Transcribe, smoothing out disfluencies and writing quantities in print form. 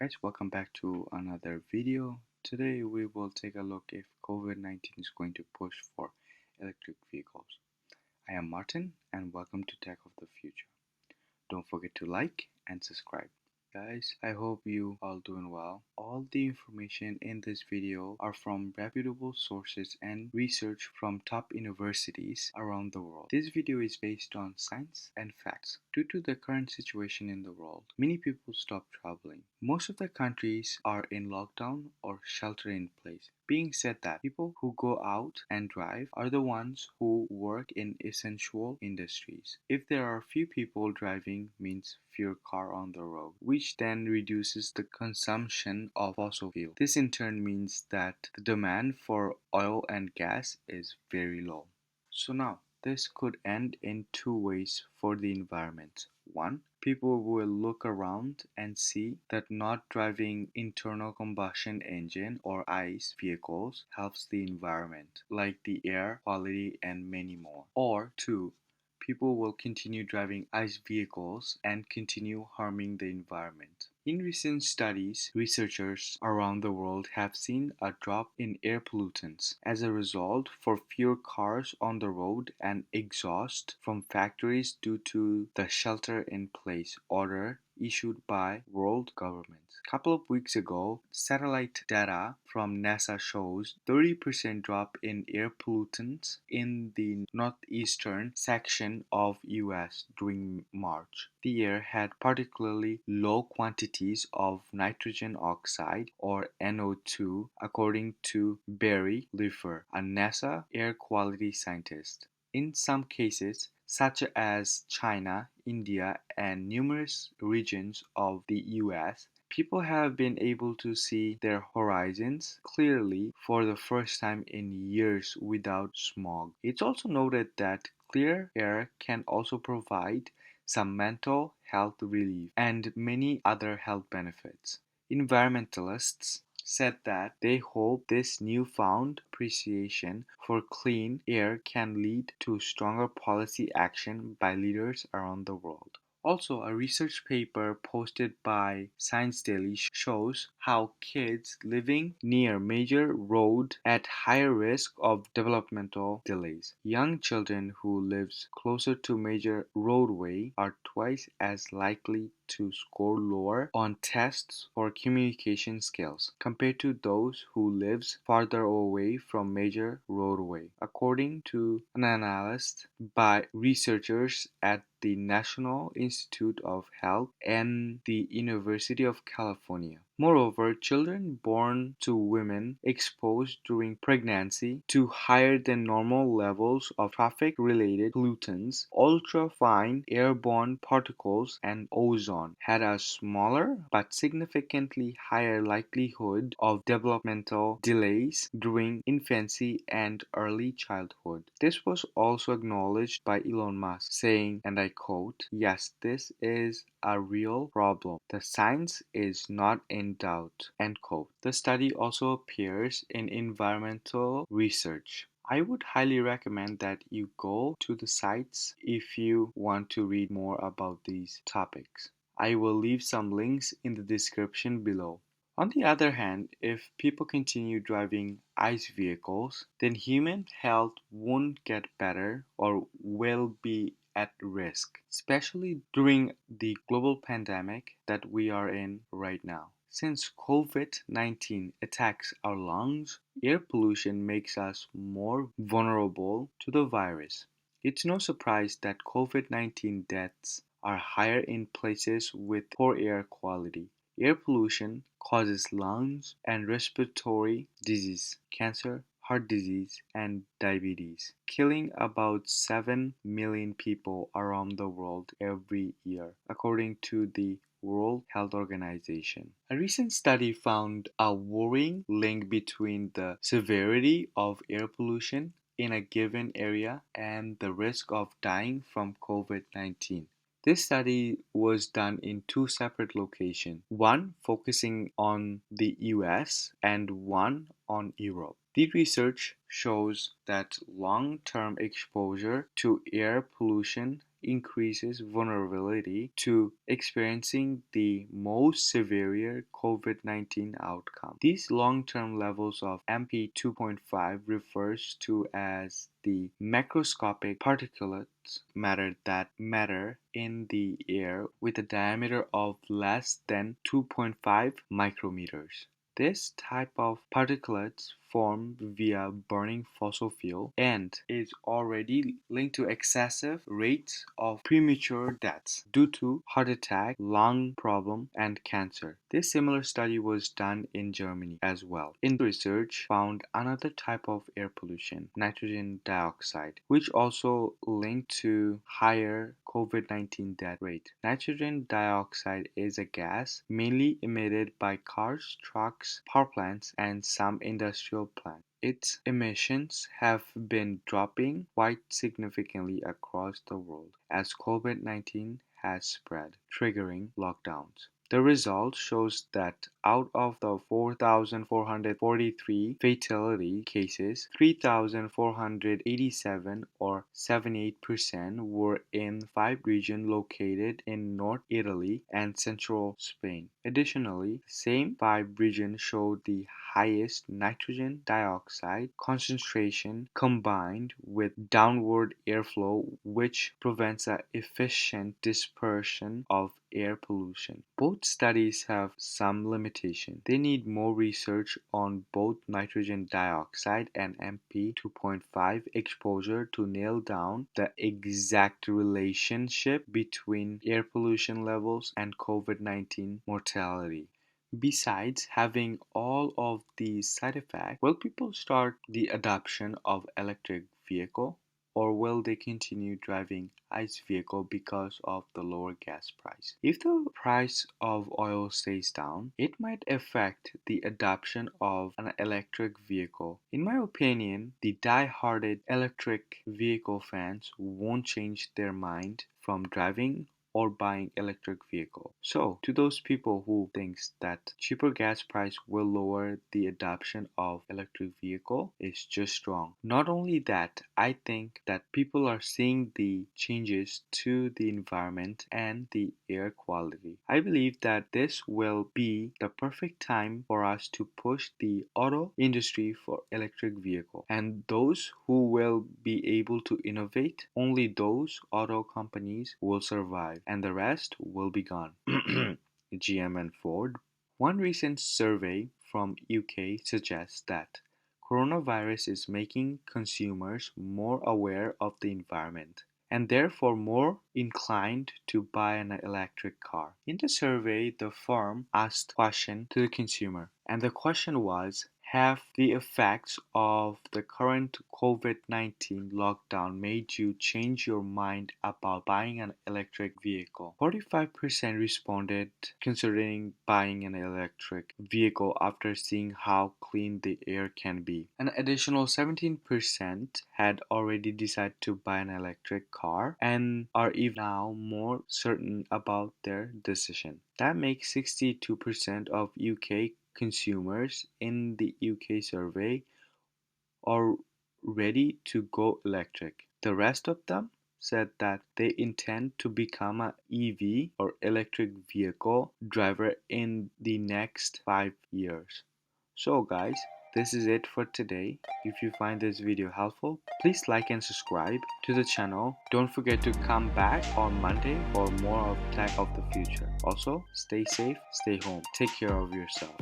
Guys, welcome back to another video. Today we will take a look if COVID-19 is going to push for electric vehicles. I am Martin and welcome to Tech of the Future. Don't forget to like and subscribe. Guys, I hope you all doing well. All the information in this video are from reputable sources and research from top universities around the world. This video is based on science and facts. Due to the current situation in the world, many people stop traveling. Most of the countries are in lockdown or shelter in place. Being said that, people who go out and drive are the ones who work in essential industries. If there are few people driving means fewer car on the road, which then reduces the consumption of fossil fuel. This in turn means that the demand for oil and gas is very low. So now, this could end in two ways for the environment. One, people will look around and see that not driving internal combustion engine or ICE vehicles helps the environment, like the air quality and many more. Or two, people will continue driving ICE vehicles and continue harming the environment. In recent studies, researchers around the world have seen a drop in air pollutants as a result for fewer cars on the road and exhaust from factories due to the shelter-in-place order issued by world governments. A couple of weeks ago, satellite data from NASA shows 30% drop in air pollutants in the northeastern section of US during March. The air had particularly low quantities of nitrogen oxide or NO2 according to Barry Leifer, a NASA air quality scientist. In some cases, such as China, India, and numerous regions of the US, people have been able to see their horizons clearly for the first time in years without smog. It's also noted that clear air can also provide some mental health relief and many other health benefits. Environmentalists said that they hope this newfound appreciation for clean air can lead to stronger policy action by leaders around the world. Also, a research paper posted by Science Daily shows how kids living near major road at higher risk of developmental delays. Young children who live closer to major roadway are twice as likely to score lower on tests for communication skills compared to those who lives farther away from major roadway, according to an analysis by researchers at the National Institute of Health and the University of California. Moreover, children born to women exposed during pregnancy to higher than normal levels of traffic-related pollutants, ultrafine airborne particles, and ozone had a smaller but significantly higher likelihood of developmental delays during infancy and early childhood. This was also acknowledged by Elon Musk, saying, and I quote, "Yes, this is a real problem. The science is not in doubt." End quote. The study also appears in Environmental Research. I would highly recommend that you go to the sites if you want to read more about these topics. I will leave some links in the description below. On the other hand, if people continue driving ICE vehicles, then human health won't get better or will be at risk, especially during the global pandemic that we are in right now. Since COVID-19 attacks our lungs, air pollution makes us more vulnerable to the virus. It's no surprise that COVID-19 deaths are higher in places with poor air quality. Air pollution causes lungs and respiratory disease, cancer, heart disease, and diabetes, killing about 7 million people around the world every year, according to the World Health Organization. A recent study found a worrying link between the severity of air pollution in a given area and the risk of dying from COVID-19. This study was done in two separate locations, one focusing on the US and one on Europe. The research shows that long-term exposure to air pollution increases vulnerability to experiencing the most severe COVID-19 outcome. These long-term levels of MP2.5 refers to as the macroscopic particulates matter in the air with a diameter of less than 2.5 micrometers. This type of particulates formed via burning fossil fuel and is already linked to excessive rates of premature deaths due to heart attack, lung problem, and cancer. This similar study was done in Germany as well. In research found another type of air pollution, nitrogen dioxide, which also linked to higher COVID-19 death rate. Nitrogen dioxide is a gas mainly emitted by cars, trucks, power plants, and some industrial plants. Its emissions have been dropping quite significantly across the world as COVID-19 has spread, triggering lockdowns. The result shows that out of the 4,443 fatality cases, 3,487 or 78% were in 5 regions located in North Italy and Central Spain. Additionally, the same 5 regions showed the highest nitrogen dioxide concentration combined with downward airflow, which prevents an efficient dispersion of air pollution. Both studies have some limitations. They need more research on both nitrogen dioxide and MP2.5 exposure to nail down the exact relationship between air pollution levels and COVID-19 mortality. Besides having all of these side effects, will people start the adoption of electric vehicle? Or will they continue driving ICE vehicle because of the lower gas price? If the price of oil stays down, it might affect the adoption of an electric vehicle. In my opinion, the die-hearted electric vehicle fans won't change their mind from driving or buying electric vehicle. So, to those people who thinks that cheaper gas price will lower the adoption of electric vehicle is just wrong. Not only that, I think that people are seeing the changes to the environment and the air quality. I believe that this will be the perfect time for us to push the auto industry for electric vehicle. And those who will be able to innovate, only those auto companies will survive and the rest will be gone. GM and Ford. One recent survey from UK suggests that coronavirus is making consumers more aware of the environment and therefore more inclined to buy an electric car. In the survey, the firm asked a question to the consumer, and the question was, have the effects of the current COVID-19 lockdown made you change your mind about buying an electric vehicle? 45% responded considering buying an electric vehicle after seeing how clean the air can be. An additional 17% had already decided to buy an electric car and are even now more certain about their decision. That makes 62% of UK consumers in the UK survey are ready to go electric. The rest of them said that they intend to become an EV or electric vehicle driver in the next 5 years. So guys, this is it for today. If you find this video helpful, please like and subscribe to the channel. Don't forget to come back on Monday for more of Tech of the Future. Also, stay safe, stay home, take care of yourself.